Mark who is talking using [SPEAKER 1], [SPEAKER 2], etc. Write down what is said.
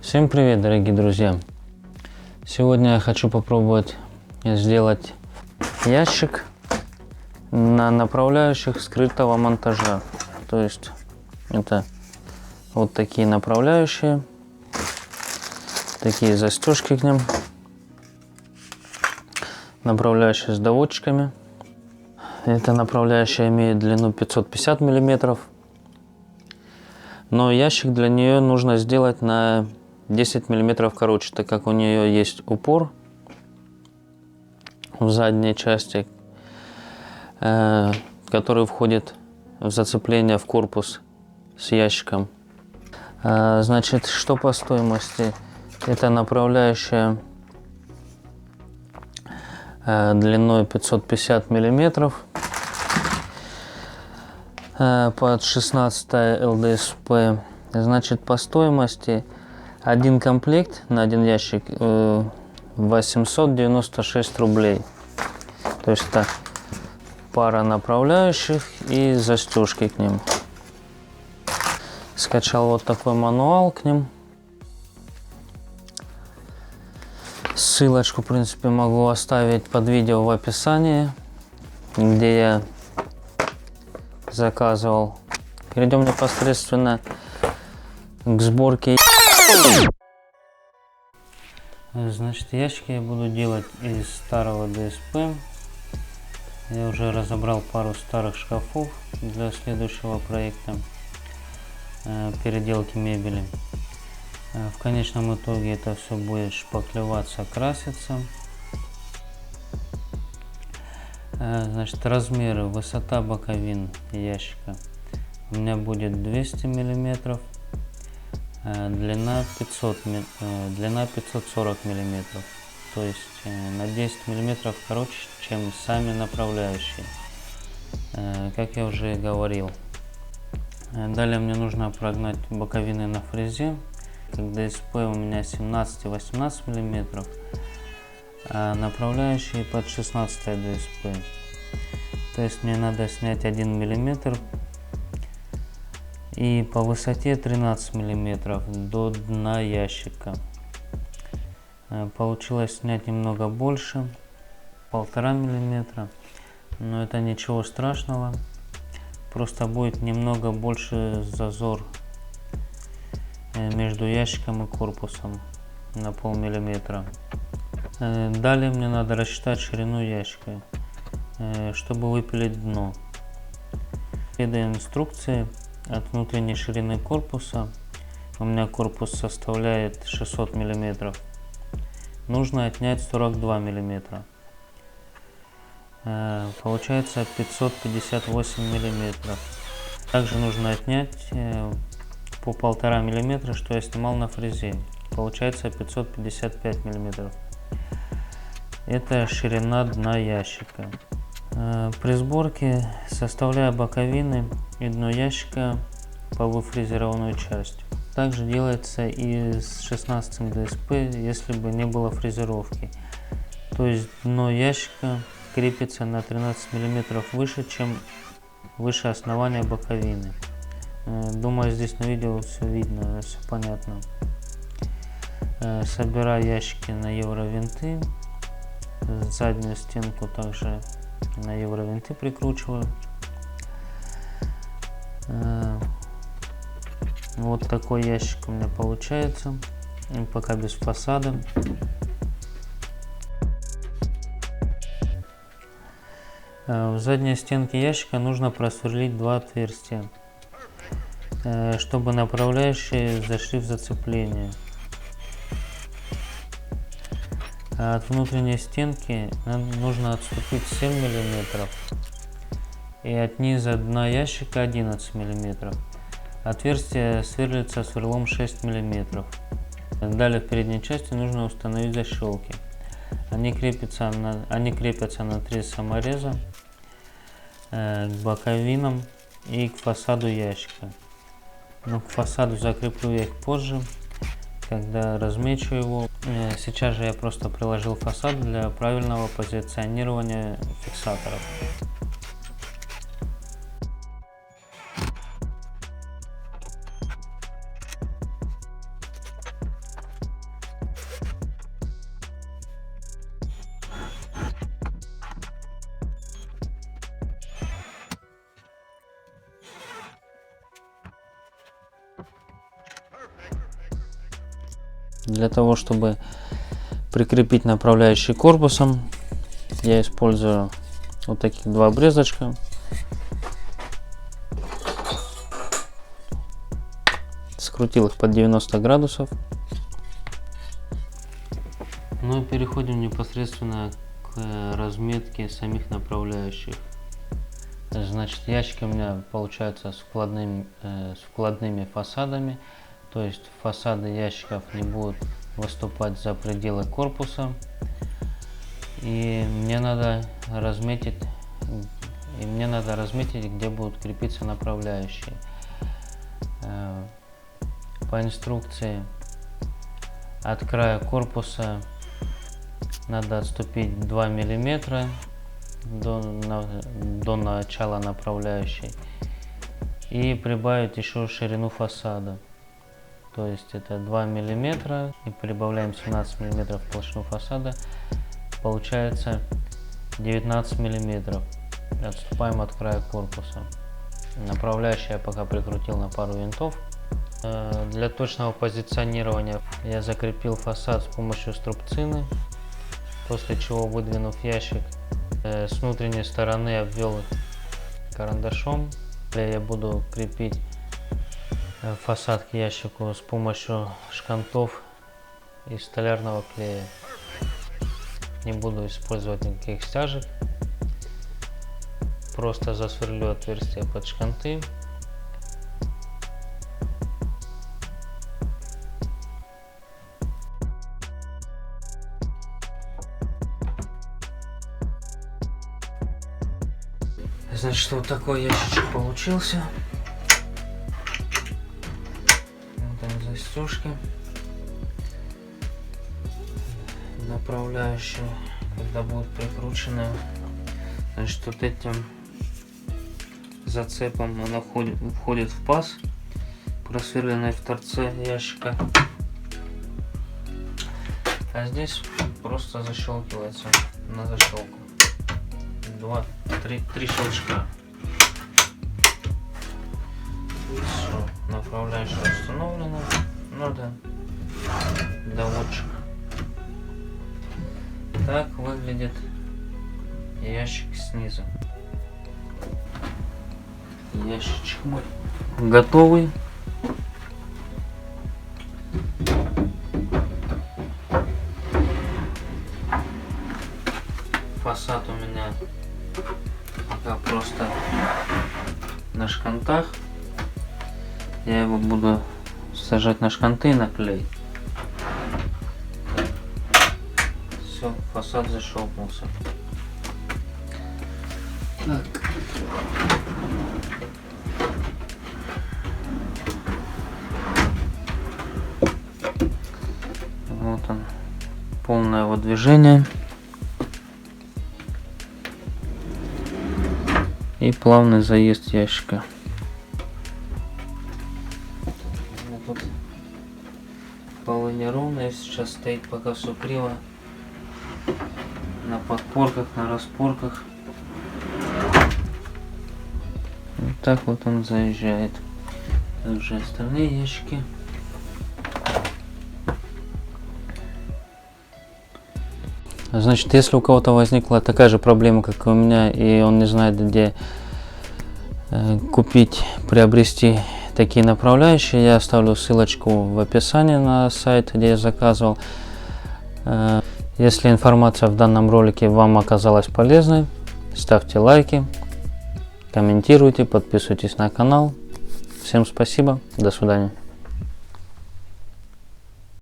[SPEAKER 1] Всем привет, дорогие друзья! Сегодня я хочу попробовать сделать ящик на направляющих скрытого монтажа. То есть это вот такие направляющие, такие застежки к ним, направляющие с доводчиками. Эта направляющая имеет длину 550 мм, но ящик для нее нужно сделать на 10 мм короче, так как у нее есть упор в задней части, который входит в зацепление в корпус с ящиком. Значит, что по стоимости? Это направляющая длиной 550 мм под 16 ЛДСП. Значит, по стоимости один комплект на один ящик 896 рублей. То есть это пара направляющих и застежки к ним. Скачал вот такой мануал к ним. Ссылочку, в принципе, могу оставить под видео в описании, где я заказывал. Перейдем непосредственно к сборке. Значит, ящики я буду делать из старого ДСП. Я уже разобрал пару старых шкафов для следующего проекта переделки мебели. В конечном итоге это все будет шпаклеваться, краситься. Значит, размеры, высота боковин ящика у меня будет 200 мм, длина 540 мм, то есть на 10 мм короче, чем сами направляющие, как я уже говорил. Далее мне нужно прогнать боковины на фрезе. Как ДСП у меня 17-18 мм, а направляющие под 16 ДСП. То есть мне надо снять 1 мм и по высоте 13 мм до дна ящика. Получилось снять немного больше, 1,5 мм, но это ничего страшного, просто будет немного больше зазор между ящиком и корпусом на полмиллиметра. Далее мне надо рассчитать ширину ящика, чтобы выпилить дно. Следуя инструкции, от внутренней ширины корпуса, у меня корпус составляет 600 мм, нужно отнять 42 мм. Получается 558 мм. Также нужно отнять по 1,5 мм, что я снимал на фрезе. Получается 555 мм. Это ширина дна ящика. При сборке составляю боковины и дно ящика по выфрезерованную часть. Также делается и с 16 ДСП, если бы не было фрезеровки. То есть дно ящика крепится на 13 мм выше, чем выше основания боковины. Думаю, здесь на видео все видно, все понятно. Собираю ящики на евровинты. Заднюю стенку также на евровинты прикручиваю. Вот такой ящик у меня получается, пока без фасада. В задней стенке ящика нужно просверлить 2 отверстия, чтобы направляющие зашли в зацепление. От внутренней стенки нужно отступить 7 мм и от низа дна ящика 11 мм. Отверстие сверлится сверлом 6 мм. Далее в передней части нужно установить защелки. Они крепятся на 3 самореза к боковинам и к фасаду ящика. Но к фасаду закреплю я их позже, когда размечу его. Сейчас же я просто приложил фасад для правильного позиционирования фиксаторов. Для того, чтобы прикрепить направляющий корпусом, я использую вот таких два обрезочка. Скрутил их под 90 градусов. Ну и переходим непосредственно к разметке самих направляющих. Значит, ящики у меня получаются с вкладными фасадами, то есть фасады ящиков не будут выступать за пределы корпуса. И мне надо разметить, где будут крепиться направляющие. По инструкции от края корпуса надо отступить 2 мм до начала направляющей и прибавить еще ширину фасада. То есть это 2 мм и прибавляем 17 мм в толщину фасада. Получается 19 мм. Отступаем от края корпуса. Направляющие я пока прикрутил на пару винтов. Для точного позиционирования я закрепил фасад с помощью струбцины, после чего, выдвинув ящик, с внутренней стороны обвел карандашом. Я буду крепить фасад к ящику с помощью шкантов и столярного клея. Не буду использовать никаких стяжек, просто засверлю отверстие под шканты. Значит, вот такой ящичек получился. Вот они, застежки. Направляющие, когда будут прикручены, значит, вот этим зацепом она входит в паз, просверленный в торце ящика. А здесь просто защелкивается на защелку. 3 щелчка. Все, направляющая установлена. Надо доводчик. Так выглядит ящик снизу. Ящичек мой готовый. Фасад у меня пока просто на шкантах. Я его буду сажать на шканты и на клей. Все, фасад защелкнулся. Так. Вот он, полное его движение. И плавный заезд ящика. Вот тут полы неровные, сейчас стоит пока все криво. На подпорках, на распорках. Вот так вот он заезжает. Также остальные ящики. Значит, если у кого-то возникла такая же проблема, как и у меня, и он не знает, где купить, приобрести такие направляющие, я оставлю ссылочку в описании на сайт, где я заказывал. Если информация в данном ролике вам оказалась полезной, ставьте лайки, комментируйте, подписывайтесь на канал. Всем спасибо, до свидания.